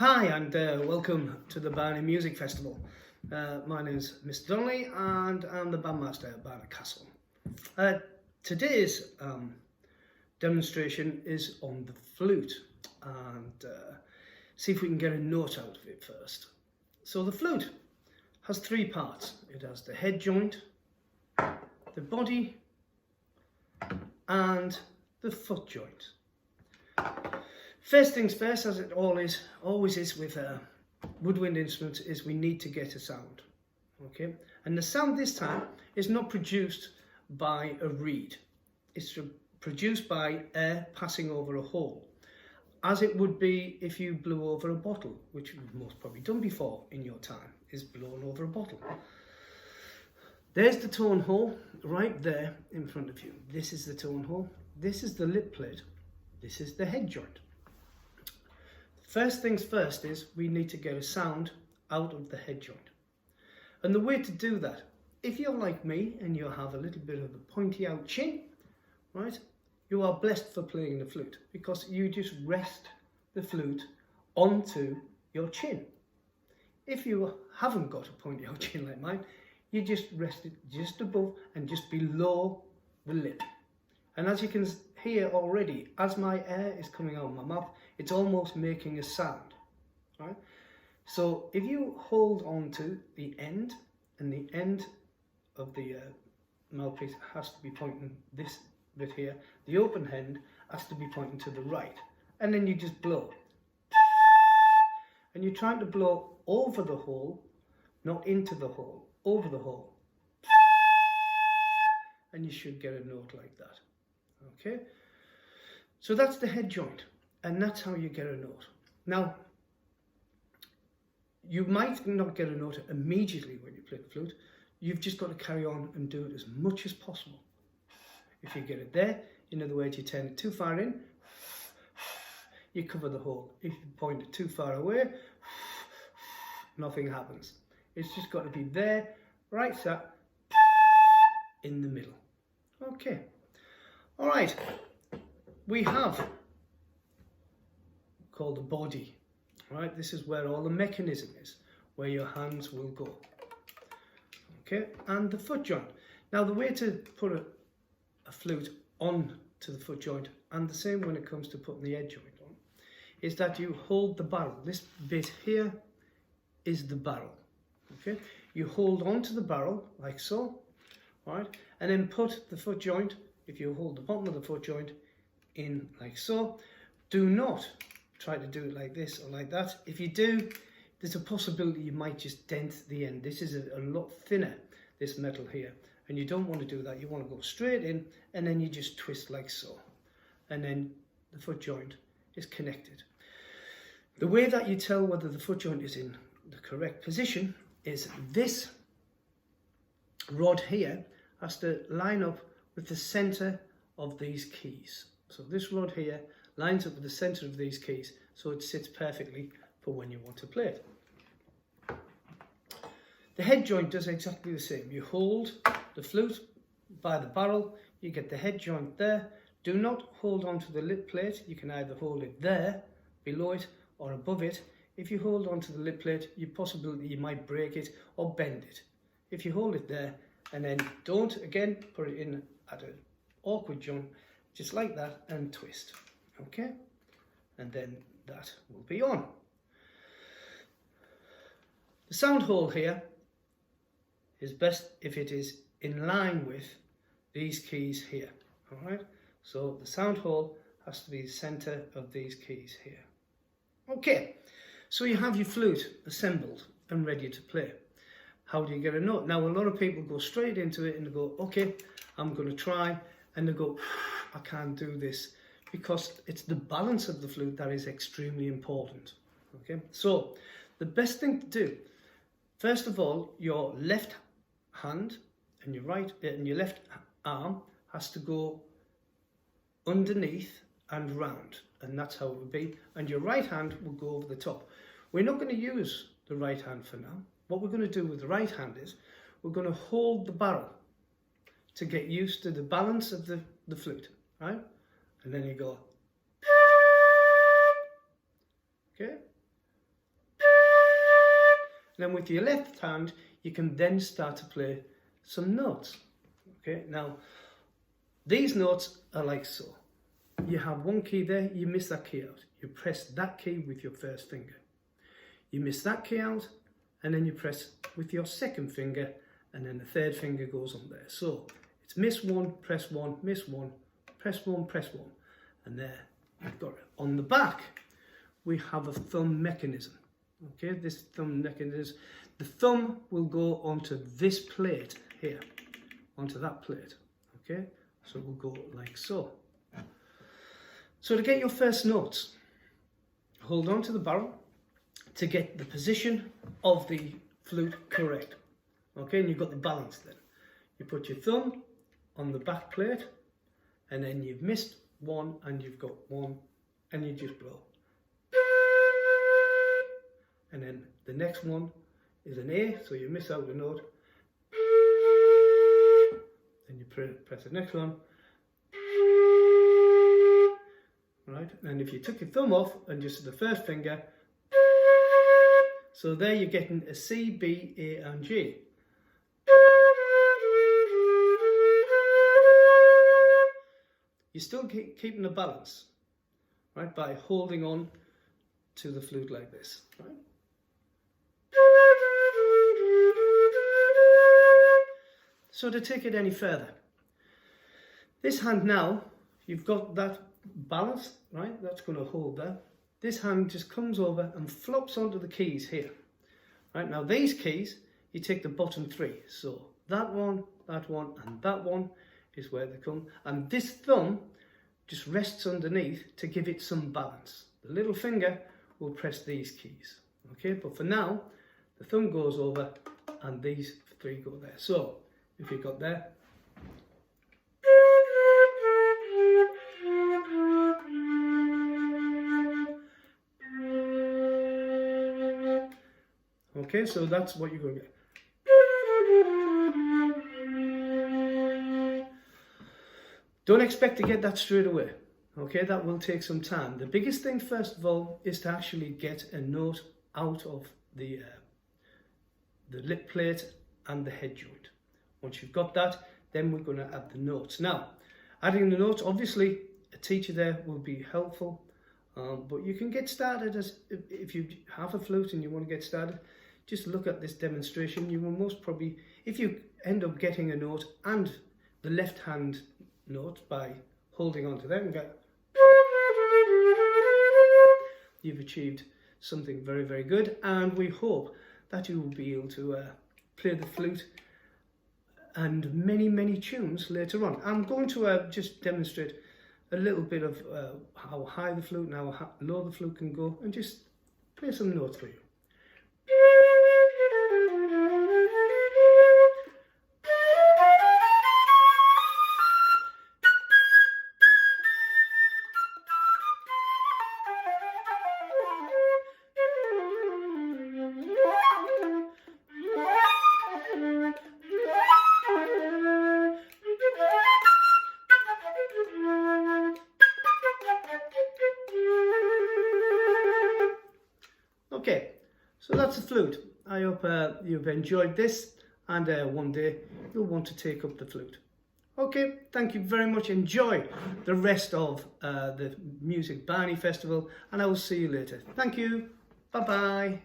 Hi and welcome to the Barney Music Festival. My name is Mr. Donnelly and I'm the Bandmaster at Barney Castle. Today's demonstration is on the flute and see if we can get a note out of it first. So the flute has three parts. It has the head joint, the body and the foot joint. First things first, as it always is with woodwind instruments, is we need to get a sound. Okay, and the sound this time is not produced by a reed. It's produced by air passing over a hole, as it would be if you blew over a bottle, which you've most probably done before in your time, is blown over a bottle. There's the tone hole right there in front of you. This is the tone hole. This is the lip plate. This is the head joint. First things first is we need to get a sound out of the head joint. And the way to do that, if you're like me and you have a little bit of a pointy out chin, right, you are blessed for playing the flute because you just rest the flute onto your chin. If you haven't got a pointy out chin like mine, you just rest it just above and just below the lip. And as you can hear already, as my air is coming out of my mouth, it's almost making a sound, right? So if you hold on to the end, and the end of the mouthpiece has to be pointing this bit here, the open end has to be pointing to the right, and then you just blow. And you're trying to blow over the hole, not into the hole, over the hole. And you should get a note like that. Okay, so that's the head joint, and that's how you get a note. Now, you might not get a note immediately when you play the flute. You've just got to carry on and do it as much as possible. If you get it there, in other words, you turn it too far in, you cover the hole. If you point it too far away, nothing happens. It's just got to be there, right so in the middle. Okay. All right, we have called the body, right? This is where all the mechanism is, where your hands will go. Okay, and the foot joint. Now the way to put a flute on to the foot joint, and the same when it comes to putting the head joint on, is that you hold the barrel. This bit here is the barrel. Okay, you hold on to the barrel like so, all right, and then put the foot joint. If you hold the bottom of the foot joint in like so, do not try to do it like this or like that. If you do, there's a possibility you might just dent the end. This is a lot thinner, this metal here, and you don't want to do that. You want to go straight in, and then you just twist like so, and then the foot joint is connected. The way that you tell whether the foot joint is in the correct position is this rod here has to line up with the center of these keys. So this rod here lines up with the center of these keys, so it sits perfectly for when you want to play it. The head joint does exactly the same. You hold the flute by the barrel, you get the head joint there. Do not hold onto the lip plate. You can either hold it there, below it, or above it. If you hold onto the lip plate, you might break it or bend it. If you hold it there, and then don't again put it in at an awkward joint, just like that, and twist. Okay, and then that will be on. The sound hole here is best if it is in line with these keys here. All right, so the sound hole has to be the center of these keys here. Okay, so you have your flute assembled and ready to play. How do you get a note? Now, a lot of people go straight into it and they go, okay, I'm going to try, and they go, I can't do this, because it's the balance of the flute that is extremely important. Okay, so the best thing to do, first of all, your left hand and your left arm has to go underneath and round, and that's how it would be, and your right hand will go over the top. We're not going to use the right hand for now. What we're going to do with the right hand is we're going to hold the barrel to get used to the balance of the flute, right? And then you go, okay? then with your left hand, you can then start to play some notes. Okay, now these notes are like so. You have one key there, you miss that key out. You press that key with your first finger. You miss that key out, and then you press with your second finger, and then the third finger goes on there. So it's miss one, press one, miss one, press one, press one, and there you've got it. On the back, we have a thumb mechanism. Okay, this thumb mechanism, the thumb will go onto this plate here, onto that plate. Okay, so we'll go like so. So to get your first notes, hold on to the barrel to get the position of the flute correct. Okay, and you've got the balance then. You put your thumb on the back plate, and then you've missed one, and you've got one, and you just blow. And then the next one is an A, so you miss out the note. Then you press the next one. Right, and if you took your thumb off and just the first finger, so there you're getting a C, B, A and G. You're still keeping the balance, right, by holding on to the flute like this, right? So to take it any further, this hand now, you've got that balance, right, that's going to hold there. This hand just comes over and flops onto the keys here. Right, now these keys, you take the bottom three. So that one, and that one is where they come. And this thumb just rests underneath to give it some balance. The little finger will press these keys. Okay, but for now, the thumb goes over and these three go there. So if you've got there, okay, so that's what you're going to get. Don't expect to get that straight away. Okay, that will take some time. The biggest thing, first of all, is to actually get a note out of the lip plate and the head joint. Once you've got that, then we're going to add the notes. Now, adding the notes, obviously, a teacher there will be helpful, but you can get started as if you have a flute and you want to get started. Just look at this demonstration. You will most probably, if you end up getting a note and the left hand note by holding on to them and go, you've achieved something very, very good. And we hope that you will be able to play the flute and many, many tunes later on. I'm going to just demonstrate a little bit of how high the flute and how low the flute can go, and just play some notes for you. Okay, so that's the flute. I hope you've enjoyed this, and one day you'll want to take up the flute. Okay, thank you very much. Enjoy the rest of the Music Barney Festival, and I will see you later. Thank you. Bye-bye.